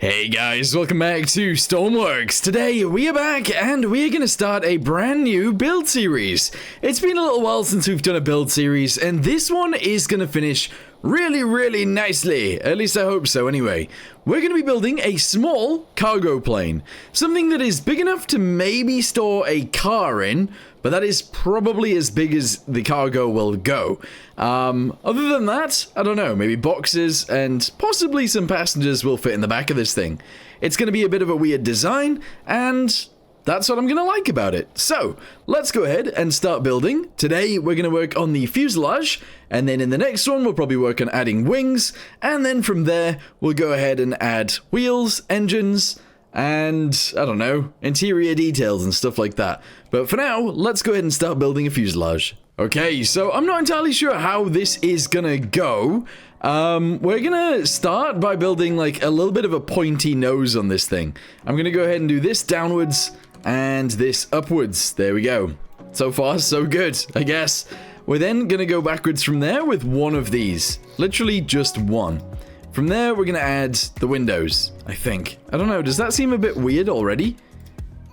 Hey guys, welcome back to Stormworks. Today we are back and we're going to start a brand new build series. It's been a little while since we've done a build series and this one is going to finish really nicely. At least I hope so anyway. We're going to be building a small cargo plane. Something that is big enough to maybe store a car in, but that is probably as big as the cargo will go. Other than that, I don't know, maybe boxes and possibly some passengers will fit in the back of this thing. It's going to be a bit of a weird design, and that's what I'm going to like about it. So, let's go ahead and start building. Today, we're going to work on the fuselage, and then in the next one, we'll probably work on adding wings, and then from there, we'll go ahead and add wheels, engines, and, I don't know, interior details and stuff like that. But for now, let's go ahead and start building a fuselage. Okay, so I'm not entirely sure how this is gonna go. We're gonna start by building like a little bit of a pointy nose on this thing. I'm gonna go ahead and do this downwards and this upwards. There we go. So far, so good, I guess. We're then gonna go backwards from there with one of these. Literally just one. From there, we're going to add the windows, I think. I don't know, does that seem a bit weird already?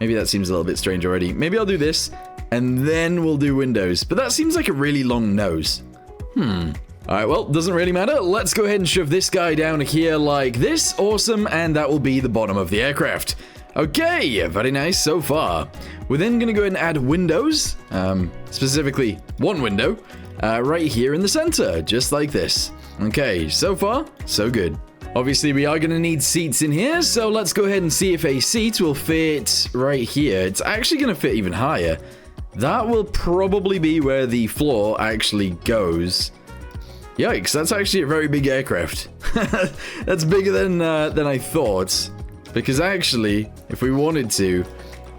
Maybe that seems a little bit strange already. Maybe I'll do this, and then we'll do windows. But that seems like a really long nose. Alright, well, doesn't really matter. Let's go ahead and shove this guy down here like this. Awesome, and that will be the bottom of the aircraft. Okay, very nice so far. We're then going to go ahead and add windows, specifically one window, right here in the center, just like this. Okay, so far, so good. Obviously, we are going to need seats in here, so let's go ahead and see if a seat will fit right here. It's actually going to fit even higher. That will probably be where the floor actually goes. Yikes, that's actually a very big aircraft. That's bigger than I thought. Because actually, if we wanted to,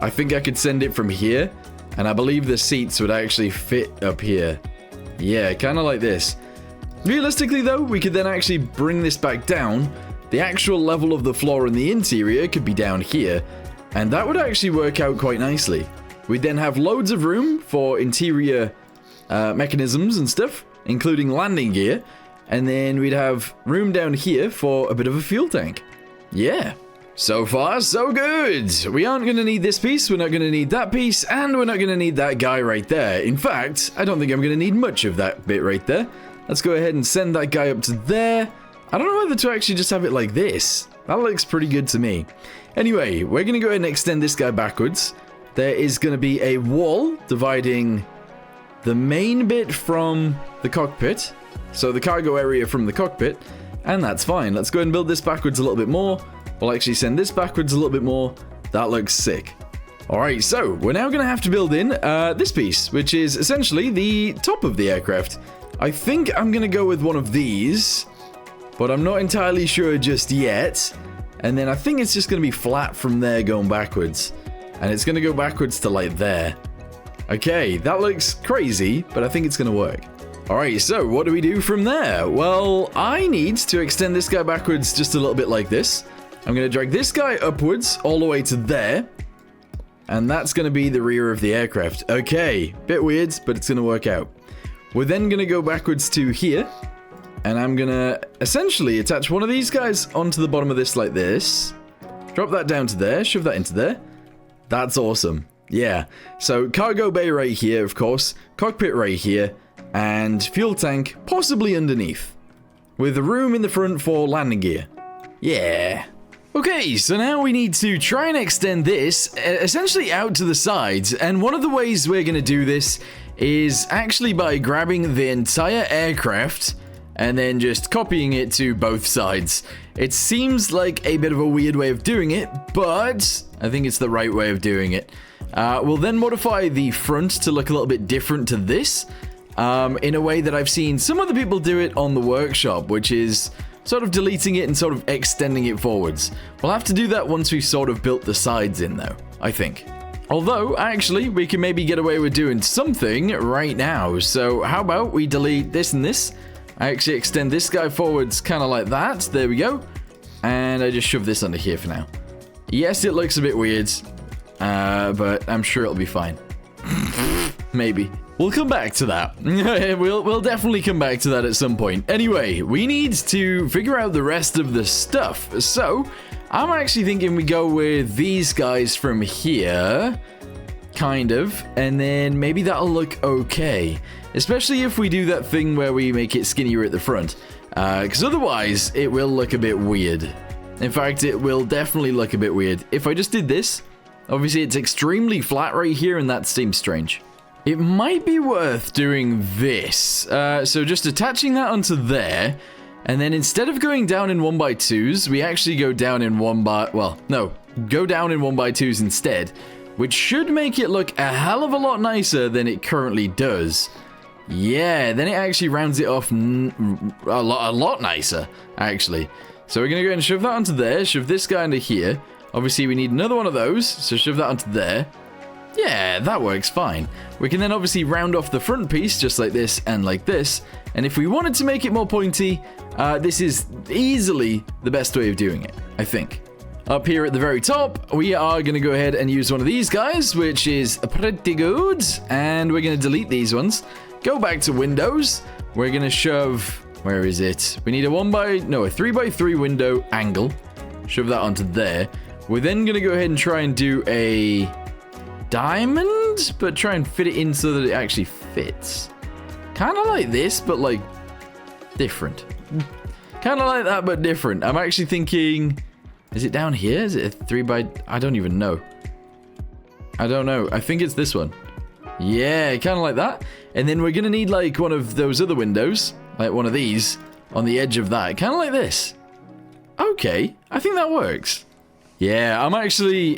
I think I could send it from here, and I believe the seats would actually fit up here. Yeah, kind of like this. Realistically though, we could then actually bring this back down. The actual level of the floor in the interior could be down here, and that would actually work out quite nicely. We'd then have loads of room for interior mechanisms and stuff, including landing gear, and then we'd have room down here for a bit of a fuel tank. Yeah. So far, so good. We aren't going to need this piece, we're not going to need that piece, and we're not going to need that guy right there. In fact, I don't think I'm going to need much of that bit right there. Let's go ahead and send that guy up to there. I don't know whether to actually just have it like this. That looks pretty good to me. Anyway, we're going to go ahead and extend this guy backwards. There is going to be a wall dividing the main bit from the cockpit. So the cargo area from the cockpit. And that's fine. Let's go ahead and build this backwards a little bit more. We'll actually send this backwards a little bit more. That looks sick. Alright, so we're now going to have to build in this piece, which is essentially the top of the aircraft. I think I'm going to go with one of these, but I'm not entirely sure just yet. And then I think it's just going to be flat from there going backwards. And it's going to go backwards to like there. Okay, that looks crazy, but I think it's going to work. Alright, so what do we do from there? Well, I need to extend this guy backwards just a little bit like this. I'm going to drag this guy upwards all the way to there. And that's going to be the rear of the aircraft. Okay, bit weird, but it's going to work out. We're then going to go backwards to here, and I'm going to essentially attach one of these guys onto the bottom of this like this. Drop that down to there, shove that into there. That's awesome. Yeah. So cargo bay right here, of course, cockpit right here, and fuel tank possibly underneath, with a room in the front for landing gear. Yeah. Okay, so now we need to try and extend this essentially out to the sides, and one of the ways we're going to do this is actually by grabbing the entire aircraft and then just copying it to both sides. It seems like a bit of a weird way of doing it, but I think it's the right way of doing it. We'll then modify the front to look a little bit different to this, in a way that I've seen some other people do it on the workshop, which is sort of deleting it and sort of extending it forwards. We'll have to do that once we've sort of built the sides in though, I think. Although, actually, we can maybe get away with doing something right now. So how about we delete this and this? I actually extend this guy forwards kind of like that. There we go. And I just shove this under here for now. Yes, it looks a bit weird, but I'm sure it'll be fine. Maybe. We'll come back to that. We'll definitely come back to that at some point. Anyway, we need to figure out the rest of the stuff. So, I'm actually thinking we go with these guys from here, kind of, and then maybe that'll look okay. Especially if we do that thing where we make it skinnier at the front, because otherwise it will look a bit weird. In fact, it will definitely look a bit weird. If I just did this, obviously it's extremely flat right here, and that seems strange. It might be worth doing this. So just attaching that onto there, and then instead of going down in 1x2s, we actually go down in go down in 1x2s instead, which should make it look a hell of a lot nicer than it currently does. Yeah, then it actually rounds it off a lot nicer, actually. So we're going to go ahead and shove that onto there, shove this guy into here. Obviously, we need another one of those, so shove that onto there. Yeah, that works fine. We can then obviously round off the front piece, just like this and like this. And if we wanted to make it more pointy, this is easily the best way of doing it, I think. Up here at the very top, we are going to go ahead and use one of these guys, which is pretty good. And we're going to delete these ones. Go back to Windows. We're going to shove... Where is it? We need a 3x3 window angle. Shove that onto there. We're then going to go ahead and try and do a diamond, but try and fit it in so that it actually fits. Kind of like this, but like different. Kind of like that, but different. I'm actually thinking, is it down here? Is it a 3x... I don't even know. I don't know. I think it's this one. Yeah, kind of like that. And then we're going to need like one of those other windows, like one of these on the edge of that. Kind of like this. Okay, I think that works. Yeah, I'm actually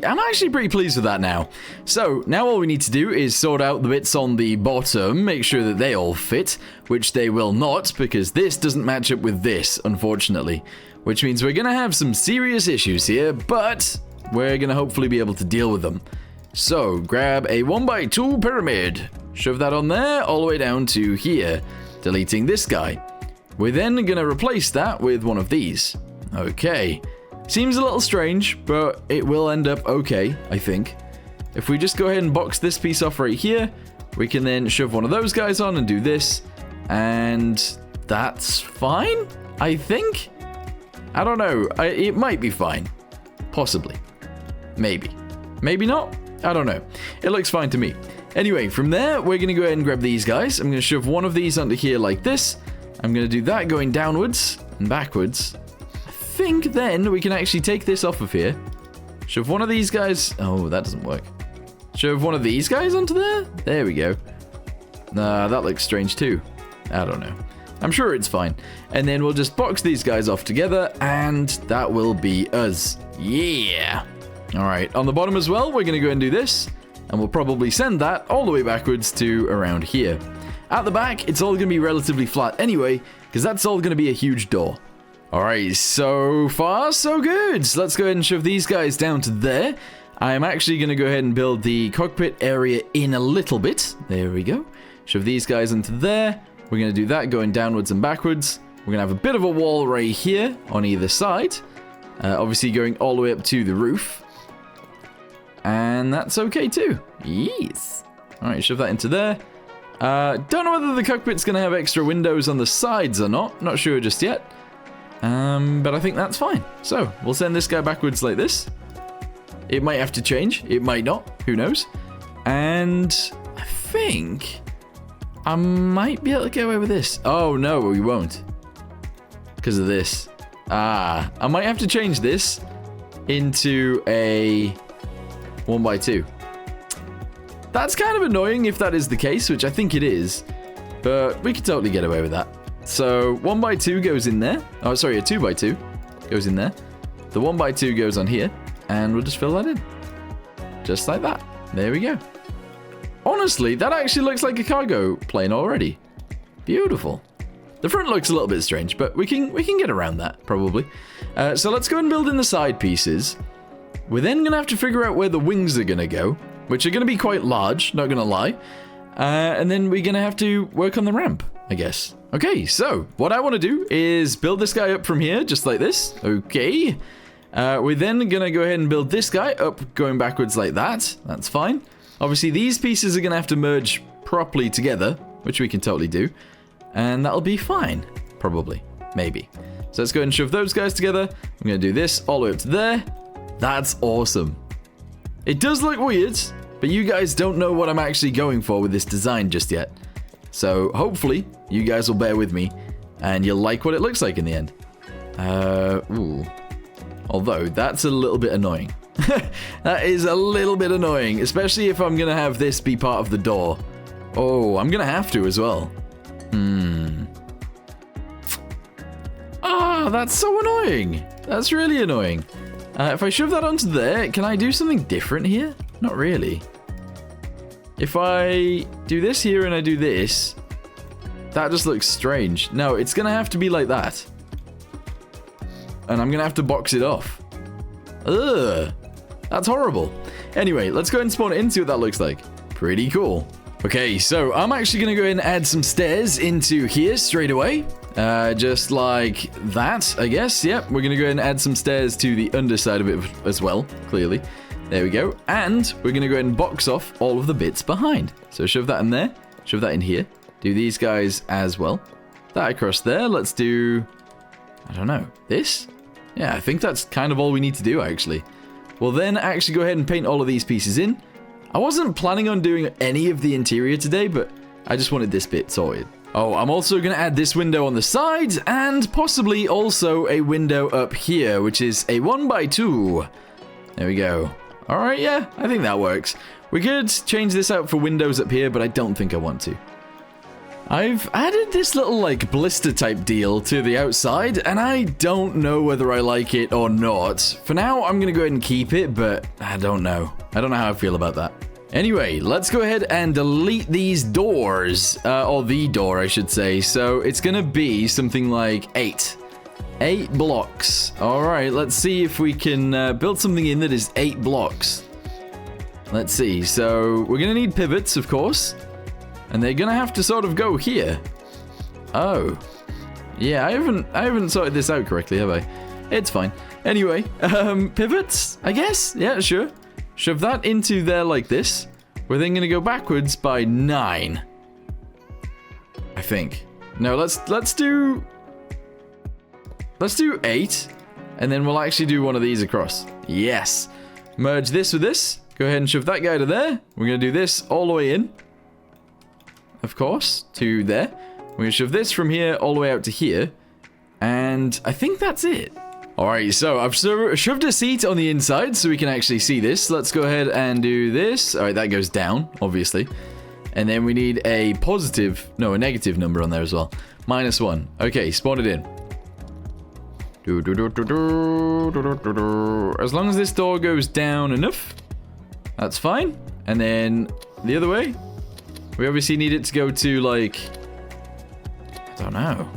pretty pleased with that now. So, now all we need to do is sort out the bits on the bottom, make sure that they all fit, which they will not, because this doesn't match up with this, unfortunately. Which means we're going to have some serious issues here, but we're going to hopefully be able to deal with them. So, grab a 1x2 pyramid, shove that on there, all the way down to here, deleting this guy. We're then going to replace that with one of these. Okay. Seems a little strange, but it will end up okay, I think. If we just go ahead and box this piece off right here, we can then shove one of those guys on and do this. And that's fine, I think? I don't know. It might be fine. Possibly. Maybe. Maybe not? I don't know. It looks fine to me. Anyway, from there, we're going to go ahead and grab these guys. I'm going to shove one of these onto here like this. I'm going to do that going downwards and backwards. I think then we can actually take this off of here. Shove one of these guys... Oh, that doesn't work. Shove one of these guys onto there? There we go. Nah, that looks strange too. I don't know. I'm sure it's fine. And then we'll just box these guys off together, and that will be us. Yeah! Alright, on the bottom as well, we're going to go and do this. And we'll probably send that all the way backwards to around here. At the back, it's all going to be relatively flat anyway, because that's all going to be a huge door. Alright, so far, so good. So let's go ahead and shove these guys down to there. I'm actually going to go ahead and build the cockpit area in a little bit. There we go. Shove these guys into there. We're going to do that going downwards and backwards. We're going to have a bit of a wall right here on either side. Obviously going all the way up to the roof. And that's okay too. Yes. Alright, shove that into there. Don't know whether the cockpit's going to have extra windows on the sides or not. Not sure just yet. But I think that's fine. So, we'll send this guy backwards like this. It might have to change. It might not. Who knows? And I think I might be able to get away with this. Oh, no, we won't. Because of this. I might have to change this into a 1x2. That's kind of annoying if that is the case, which I think it is. But we could totally get away with that. So 1x2 goes in there. Oh, sorry, a 2x2 goes in there. The 1x2 goes on here, and we'll just fill that in. Just like that. There we go. Honestly, that actually looks like a cargo plane already. Beautiful. The front looks a little bit strange, but we can get around that, probably. So let's go and build in the side pieces. We're then going to have to figure out where the wings are going to go, which are going to be quite large, not going to lie. And then we're going to have to work on the ramp, I guess. Okay, so what I want to do is build this guy up from here, just like this. Okay. We're then going to go ahead and build this guy up, going backwards like that. That's fine. Obviously, these pieces are going to have to merge properly together, which we can totally do. And that'll be fine, probably. Maybe. So let's go ahead and shove those guys together. I'm going to do this all the way up to there. That's awesome. It does look weird, but you guys don't know what I'm actually going for with this design just yet. So hopefully you guys will bear with me and you'll like what it looks like in the end. Ooh. Although that's a little bit annoying. That is a little bit annoying, especially if I'm going to have this be part of the door. Oh, I'm going to have to as well. Ah, that's so annoying. That's really annoying. If I shove that onto there, can I do something different here? Not really. If I do this here and I do this, that just looks strange. No, it's going to have to be like that. And I'm going to have to box it off. Ugh. That's horrible. Anyway, let's go ahead and spawn it in, see what that looks like. Pretty cool. Okay, so I'm actually going to go ahead and add some stairs into here straight away. Just like that, I guess. Yep, we're going to go ahead and add some stairs to the underside of it as well, clearly. There we go. And we're going to go ahead and box off all of the bits behind. So shove that in there. Shove that in here. Do these guys as well. That across there. Let's do, I don't know, this? Yeah, I think that's kind of all we need to do, actually. We'll then actually go ahead and paint all of these pieces in. I wasn't planning on doing any of the interior today, but I just wanted this bit sorted. Oh, I'm also going to add this window on the side, and possibly also a window up here, which is a 1x2. There we go. Alright, yeah, I think that works. We could change this out for windows up here, but I don't think I want to. I've added this little, like, blister type deal to the outside, and I don't know whether I like it or not. For now, I'm going to go ahead and keep it, but I don't know. I don't know how I feel about that. Anyway, let's go ahead and delete these doors, or the door, I should say. So it's going to be something like 8. 8 blocks. All right, let's see if we can build something in that is 8 blocks. Let's see. So we're going to need pivots, of course. And they're going to have to sort of go here. Oh. Yeah, I haven't sorted this out correctly, have I? It's fine. Anyway, pivots, I guess? Yeah, sure. Shove that into there like this. We're then going to go backwards by 9. I think. No, let's do 8. And then we'll actually do one of these across. Yes. Merge this with this. Go ahead and shove that guy to there. We're going to do this all the way in. Of course, to there. We're going to shove this from here all the way out to here. And I think that's it. Alright, so I've shoved a seat on the inside so we can actually see this. Let's go ahead and do this. Alright, that goes down, obviously. And then we need a negative number on there as well. -1. Okay, spawn it in. As long as this door goes down enough, that's fine. And then the other way. We obviously need it to go to, like, I don't know.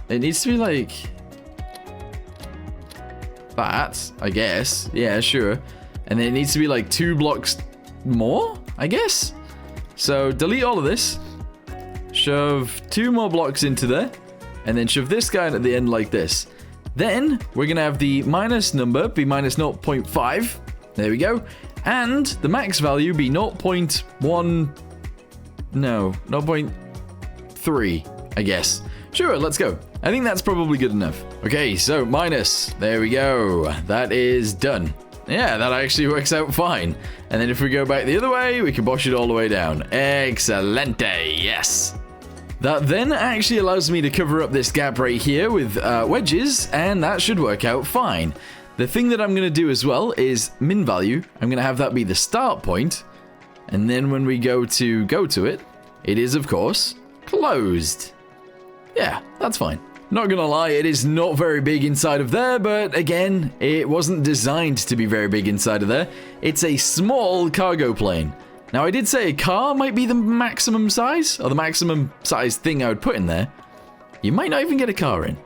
It needs to be, like, that, I guess. Yeah, sure. And then it needs to be, like, 2 blocks more, I guess? So, delete all of this. Shove 2 more blocks into there. And then shove this guy at the end like this. Then, we're going to have the minus number be minus 0.5. There we go. And the max value be 0.3, I guess. Sure, let's go. I think that's probably good enough. Okay, so minus. There we go. That is done. Yeah, that actually works out fine. And then if we go back the other way, we can bosh it all the way down. Excelente, yes. That then actually allows me to cover up this gap right here with wedges, and that should work out fine. The thing that I'm going to do as well is min value. I'm going to have that be the start point. And then when we go to it, it is, of course, closed. Yeah, that's fine. Not going to lie, it is not very big inside of there, but again, it wasn't designed to be very big inside of there. It's a small cargo plane. Now, I did say a car might be the maximum size, or the maximum size thing I would put in there. You might not even get a car in.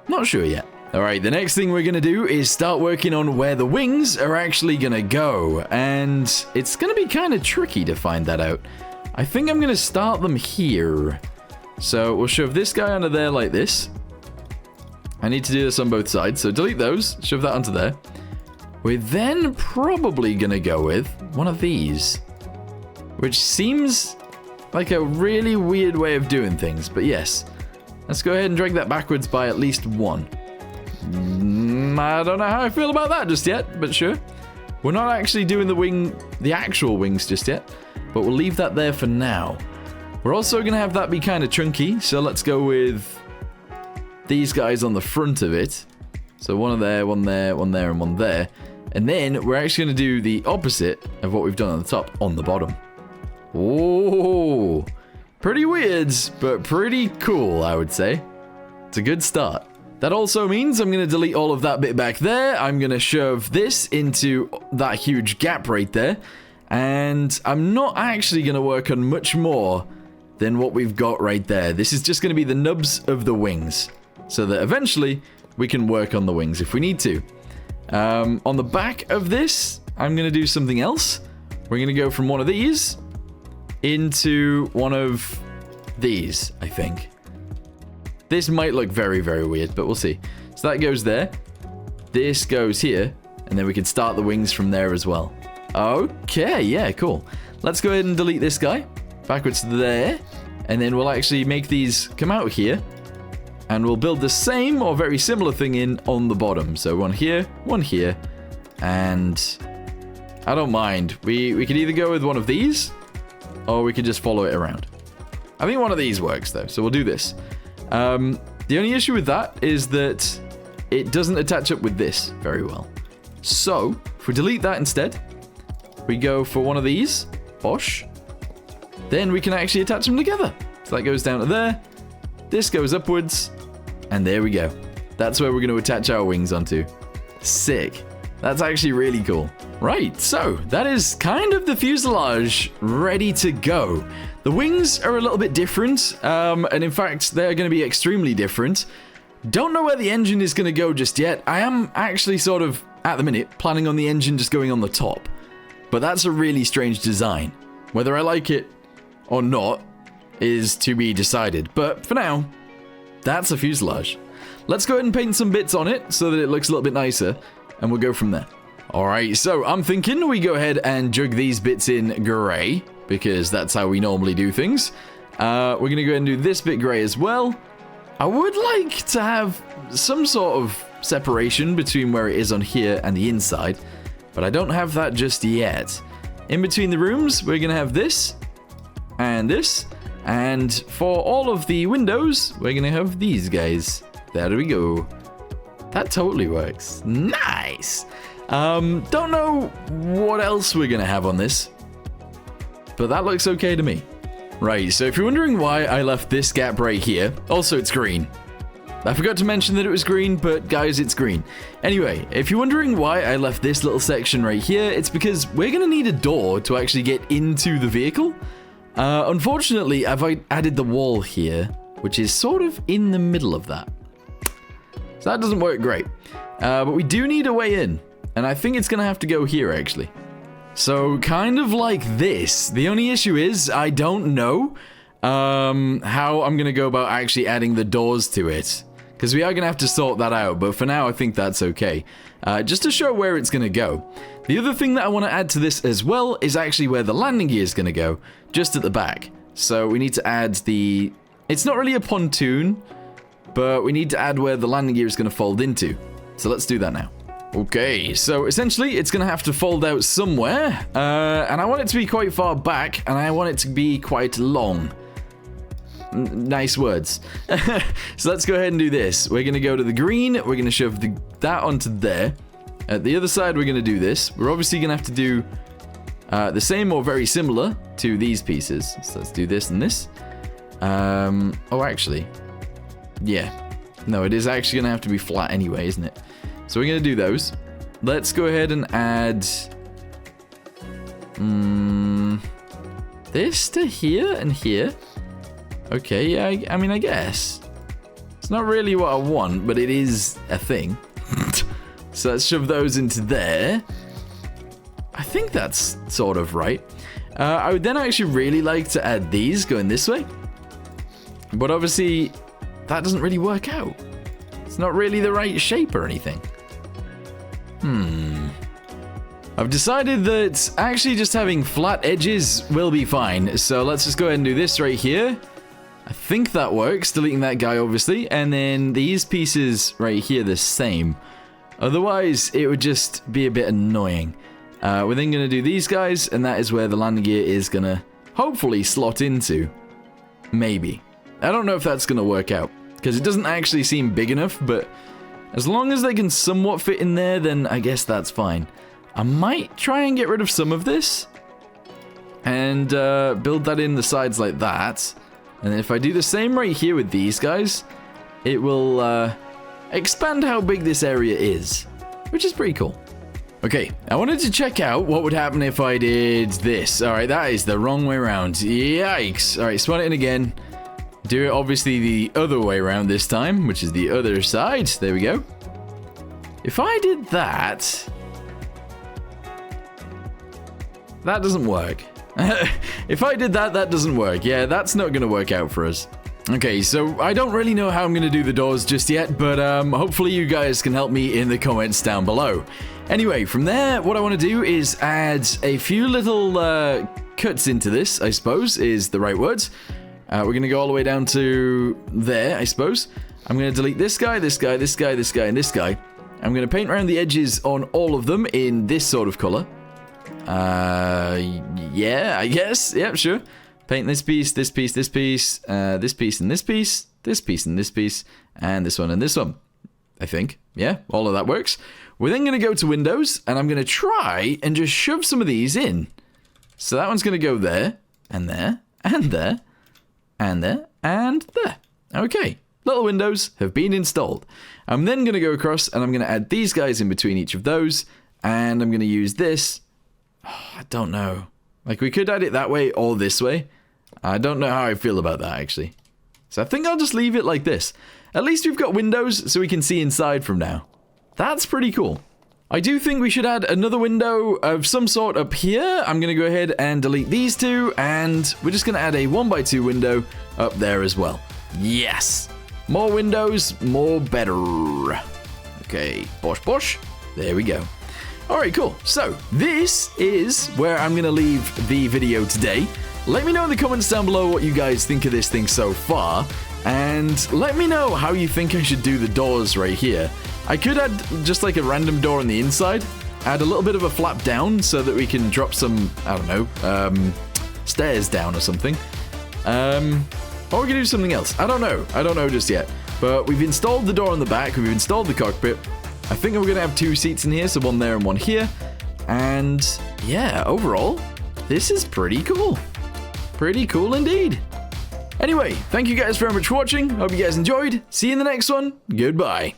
Not sure yet. Alright, the next thing we're going to do is start working on where the wings are actually going to go. And it's going to be kind of tricky to find that out. I think I'm going to start them here. So we'll shove this guy under there like this. I need to do this on both sides. So delete those, shove that onto there. We're then probably going to go with one of these. Which seems like a really weird way of doing things, but yes. Let's go ahead and drag that backwards by at least 1. I don't know how I feel about that just yet, but sure. We're not actually doing the actual wings just yet, but we'll leave that there for now. We're also going to have that be kind of chunky, so let's go with these guys on the front of it. So one there, one there, one there, and one there. And then we're actually going to do the opposite of what we've done on the top, on the bottom. Oh, pretty weird, but pretty cool, I would say. It's a good start. That also means I'm going to delete all of that bit back there. I'm going to shove this into that huge gap right there. And I'm not actually going to work on much more than what we've got right there. This is just going to be the nubs of the wings, so that eventually we can work on the wings if we need to. On the back of this, I'm going to do something else. We're going to go from one of these into one of these, I think. This might look very, very weird, but we'll see. So that goes there. This goes here, and then we can start the wings from there as well. Okay, yeah, cool. Let's go ahead and delete this guy. Backwards to there. And then we'll actually make these come out here. And we'll build the same or very similar thing in on the bottom. So one here, and I don't mind. We could either go with one of these, or we could just follow it around. I think one of these works though, so we'll do this. The only issue with that is that it doesn't attach up with this very well. So if we delete that instead, we go for one of these, bosh. Then we can actually attach them together. So that goes down to there. This goes upwards. And there we go. That's where we're going to attach our wings onto. Sick. That's actually really cool. Right, so that is kind of the fuselage ready to go. The wings are a little bit different, and in fact, they're going to be extremely different. Don't know where the engine is going to go just yet. I am actually sort of, at the minute, planning on the engine just going on the top. But that's a really strange design. Whether I like it or not is to be decided. But for now, that's a fuselage. Let's go ahead and paint some bits on it so that it looks a little bit nicer, and we'll go from there. Alright, so I'm thinking we go ahead and jug these bits in grey, because that's how we normally do things. We're going to go ahead and do this bit grey as well. I would like to have some sort of separation between where it is on here and the inside, but I don't have that just yet. In between the rooms, we're going to have this, and for all of the windows, we're going to have these guys. There we go. That totally works. Nice! Don't know what else we're going to have on this, but that looks okay to me. Right, so if you're wondering why I left this gap right here, also it's green. I forgot to mention that it was green, but guys, it's green. Anyway, if you're wondering why I left this little section right here, it's because we're going to need a door to actually get into the vehicle. Unfortunately, I've added the wall here, which is sort of in the middle of that. So that doesn't work great. But we do need a way in. And I think it's going to have to go here, actually. So, kind of like this. The only issue is, I don't know how I'm going to go about actually adding the doors to it. Because we are going to have to sort that out. But for now, I think that's okay. Just to show where it's going to go. The other thing that I want to add to this as well is actually where the landing gear is going to go. Just at the back. So, we need to add the... It's not really a pontoon, but we need to add where the landing gear is going to fold into. So, let's do that now. Okay, so essentially it's going to have to fold out somewhere, and I want it to be quite far back, and I want it to be quite long. Nice words. So let's go ahead and do this. We're going to go to the green, we're going to shove that onto there. At the other side we're going to do this. We're obviously going to have to do the same or very similar to these pieces. So let's do this and this. Oh, actually, yeah. No, it is actually going to have to be flat anyway, isn't it? So we're going to do those. Let's go ahead and add this to here and here. Okay, yeah, I mean, I guess. It's not really what I want, but it is a thing. So let's shove those into there. I think that's sort of right. I would then actually really like to add these going this way. But obviously, that doesn't really work out. It's not really the right shape or anything. I've decided that actually just having flat edges will be fine. So let's just go ahead and do this right here. I I think that works, deleting that guy, obviously. And then these pieces right here, the same. Otherwise, it would just be a bit annoying. We're then going to do these guys, and that is where the landing gear is going to hopefully slot into. Maybe. I don't know if that's going to work out, because it doesn't actually seem big enough, but as long as they can somewhat fit in there, then I guess that's fine. I might try and get rid of some of this, and build that in the sides like that. And if I do the same right here with these guys, it will expand how big this area is, which is pretty cool. Okay, I wanted to check out what would happen if I did this. Alright, that is the wrong way around. Yikes. Alright, spawn it in again. Do it obviously the other way around this time, which is the other side. There we go. If I did that... that doesn't work. If I did that, that doesn't work. Yeah, that's not going to work out for us. Okay, so I don't really know how I'm going to do the doors just yet, but hopefully you guys can help me in the comments down below. Anyway, from there, what I want to do is add a few little cuts into this, I suppose, is the right words. We're going to go all the way down to there, I suppose. I'm going to delete this guy, this guy, this guy, this guy, and this guy. I'm going to paint around the edges on all of them in this sort of color. Yeah, I guess. Yep, sure. Paint this piece, this piece, this piece, this piece, and this piece, this piece, and this piece, and this one, and this one. I think. Yeah, all of that works. We're then going to go to Windows, and I'm going to try and just shove some of these in. So that one's going to go there, and there, and there, and there, and there. Okay, little windows have been installed. I'm then going to go across, and I'm going to add these guys in between each of those, and I'm going to use this. Oh, I don't know. Like, we could add it that way or this way. I don't know how I feel about that, actually. So I think I'll just leave it like this. At least we've got windows so we can see inside from now. That's pretty cool. I do think we should add another window of some sort up here. I'm going to go ahead and delete these two, and we're just going to add a 1x2 window up there as well. Yes! More windows, more better. Okay, bosh bosh. There we go. Alright, cool. So, this is where I'm going to leave the video today. Let me know in the comments down below what you guys think of this thing so far. And let me know how you think I should do the doors right here. I could add just like a random door on the inside. Add a little bit of a flap down so that we can drop some, I don't know, stairs down or something. Or we can do something else. I don't know just yet. But we've installed the door on the back. We've installed the cockpit. I think we're going to have 2 seats in here, so one there and one here. And yeah, overall, this is pretty cool. Pretty cool indeed. Anyway, thank you guys very much for watching. Hope you guys enjoyed. See you in the next one. Goodbye.